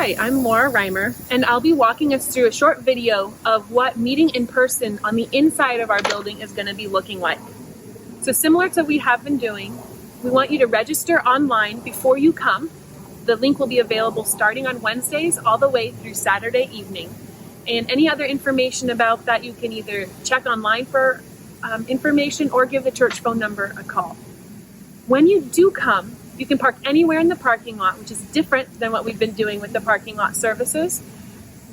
Hi, I'm Laura Reimer, and I'll be walking us through a short video of what meeting in person on the inside of our building is going to be looking like. So similar to what we have been doing, we want you to register online before you come. The link will be available starting on Wednesdays all the way through Saturday evening. And any other information about that, you can either check online for information or give the church phone number a call. When you do come, you can park anywhere in the parking lot, which is different than what we've been doing with the parking lot services.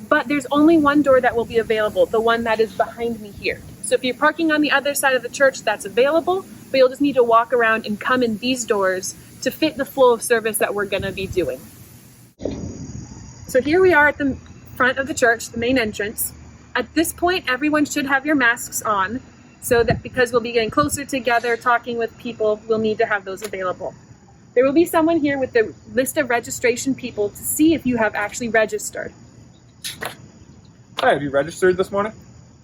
But there's only one door that will be available, the one that is behind me here. So if you're parking on the other side of the church, that's available, but you'll just need to walk around and come in these doors to fit the flow of service that we're going to be doing. So here we are at the front of the church, the main entrance. At this point, everyone should have your masks on, so that because we'll be getting closer together, talking with people, we'll need to have those available. There will be someone here with the list of registration people to see if you have actually registered. Hi, have you registered this morning?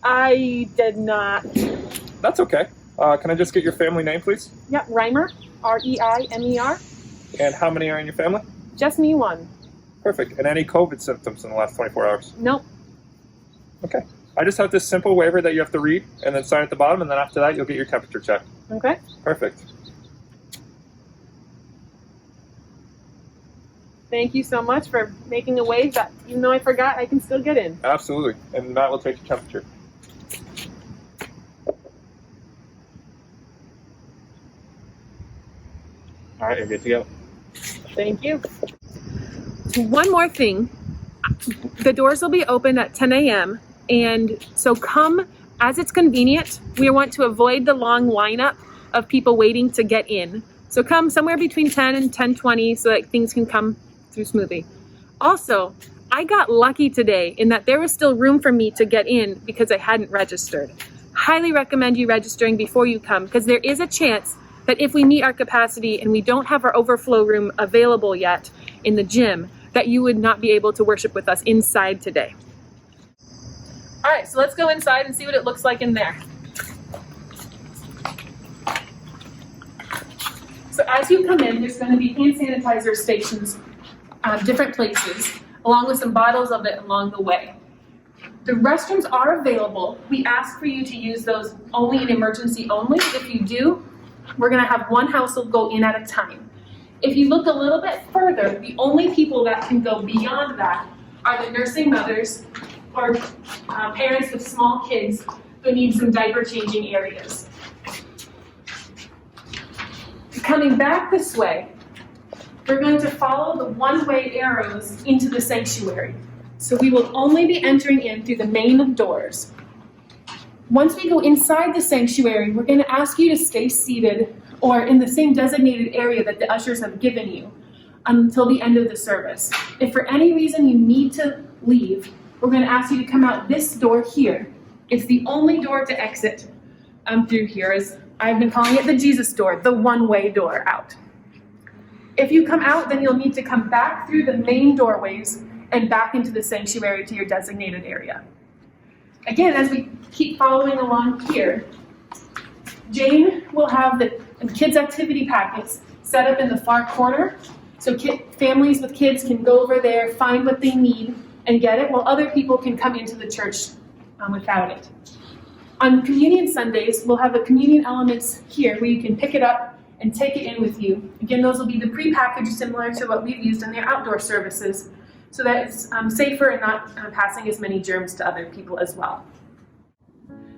I did not. That's okay. Can I just get your family name, please? Yep, Reimer, R-E-I-M-E-R. And how many are in your family? Just me, one. Perfect. And any COVID symptoms in the last 24 hours? Nope. Okay. I just have this simple waiver that you have to read and then sign at the bottom, and then after that, you'll get your temperature checked. Okay. Perfect. Thank you so much for making a wave that, even though I forgot, I can still get in. Absolutely. And Matt will take your temperature. All right, you're good to go. Thank you. One more thing. The doors will be open at 10 a.m. And so come as it's convenient. We want to avoid the long lineup of people waiting to get in. So come somewhere between 10 and 10:20 so that things can come through smoothly. Also, I got lucky today in that there was still room for me to get in because I hadn't registered. Highly recommend you registering before you come, because there is a chance that if we meet our capacity and we don't have our overflow room available yet in the gym, that you would not be able to worship with us inside today. All right, so let's go inside and see what it looks like in there. So as you come in, there's going to be hand sanitizer stations, different places, along with some bottles of it along the way. The restrooms are available. We ask for you to use those only in emergency only. If you do, we're going to have one household go in at a time. If you look a little bit further, the only people that can go beyond that are the nursing mothers or parents with small kids who need some diaper changing areas. Coming back this way, we're going to follow the one-way arrows into the sanctuary. So we will only be entering in through the main doors. Once we go inside the sanctuary, we're going to ask you to stay seated or in the same designated area that the ushers have given you until the end of the service. If for any reason you need to leave, we're going to ask you to come out this door here. It's the only door to exit through here, as I've been calling it the Jesus door, the one-way door out. If you come out, then you'll need to come back through the main doorways and back into the sanctuary to your designated area. Again, as we keep following along here, Jane will have the kids' activity packets set up in the far corner, so families with kids can go over there, find what they need, and get it, while other people can come into the church without it. On Communion Sundays, we'll have the communion elements here where you can pick it up and take it in with you. Again, those will be the prepackaged, similar to what we've used in their outdoor services, so that it's safer and not passing as many germs to other people as well.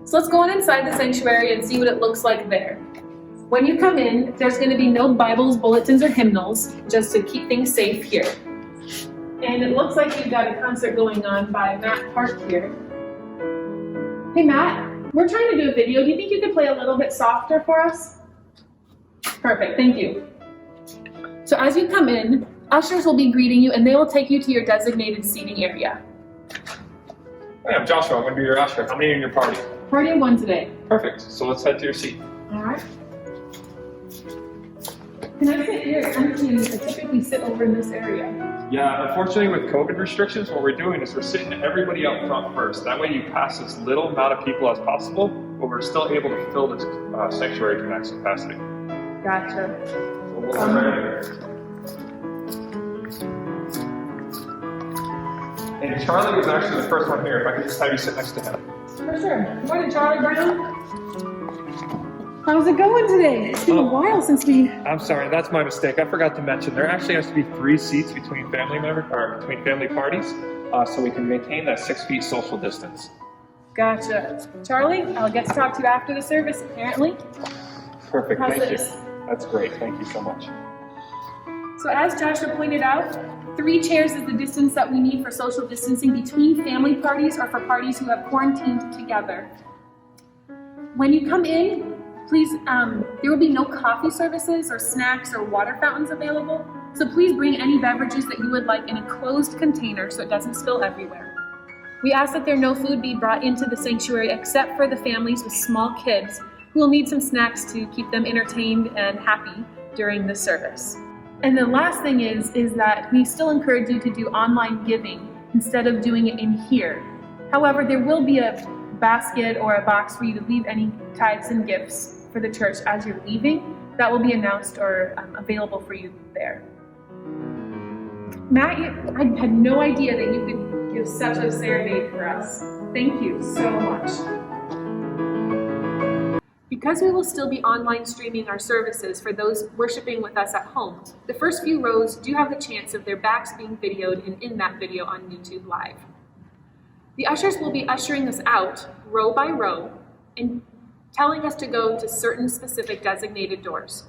So let's go on inside the sanctuary and see what it looks like there. When you come in, there's going to be no Bibles, bulletins, or hymnals, just to keep things safe here. And it looks like you've got a concert going on by Matt Park here. Hey Matt, we're trying to do a video. Do you think you could play a little bit softer for us? Perfect, thank you. So as you come in, ushers will be greeting you and they will take you to your designated seating area. Hi, I'm Joshua. I'm going to be your usher. How many are in your party? Party of one today. Perfect. So let's head to your seat. All right. Can I sit here? I typically sit over in this area. Yeah, unfortunately with COVID restrictions, what we're doing is we're sitting everybody up front first. That way you pass as little amount of people as possible, but we're still able to fill this sanctuary to max capacity. Gotcha. So we'll And Charlie was actually the first one here. If I could just have you sit next to him. For sure. Good morning, Charlie Brown. How's it going today? It's been a while since we... I'm sorry, that's my mistake. I forgot to mention there actually has to be 3 seats between family members or between family parties, so we can maintain that 6 feet social distance. Gotcha. Charlie, I'll get to talk to you after the service, apparently. Perfect, How's thank you. this? That's great, thank you so much. So as Joshua pointed out, 3 chairs is the distance that we need for social distancing between family parties or for parties who have quarantined together. When you come in, please, there will be no coffee services or snacks or water fountains available, so please bring any beverages that you would like in a closed container so it doesn't spill everywhere. We ask that there no food be brought into the sanctuary except for the families with small kids who will need some snacks to keep them entertained and happy during the service. And the last thing is that we still encourage you to do online giving instead of doing it in here. However, there will be a basket or a box for you to leave any tithes and gifts for the church as you're leaving. That will be announced or available for you there. Matt, I had no idea that you could give such a serenade for us. Thank you so much. Because we will still be online streaming our services for those worshiping with us at home, the first few rows do have the chance of their backs being videoed and in that video on YouTube Live. The ushers will be ushering us out row by row and telling us to go to certain specific designated doors.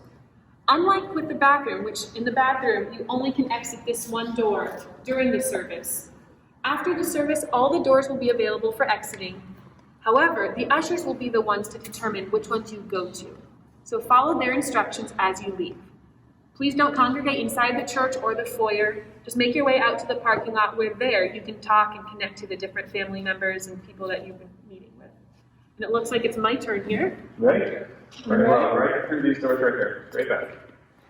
Unlike with the bathroom, which in the bathroom you only can exit this one door during the service. After the service, all the doors will be available for exiting. However, the ushers will be the ones to determine which ones you go to. So follow their instructions as you leave. Please don't congregate inside the church or the foyer. Just make your way out to the parking lot where there you can talk and connect to the different family members and people that you've been meeting with. And it looks like it's my turn here. Right? Right through these doors right here. Right back.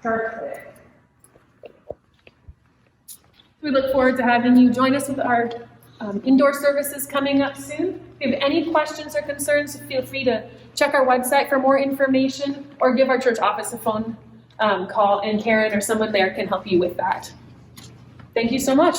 Perfect. We look forward to having you join us with our indoor services coming up soon. If you have any questions or concerns, feel free to check our website for more information or give our church office a phone call, and Karen or someone there can help you with that. Thank you so much.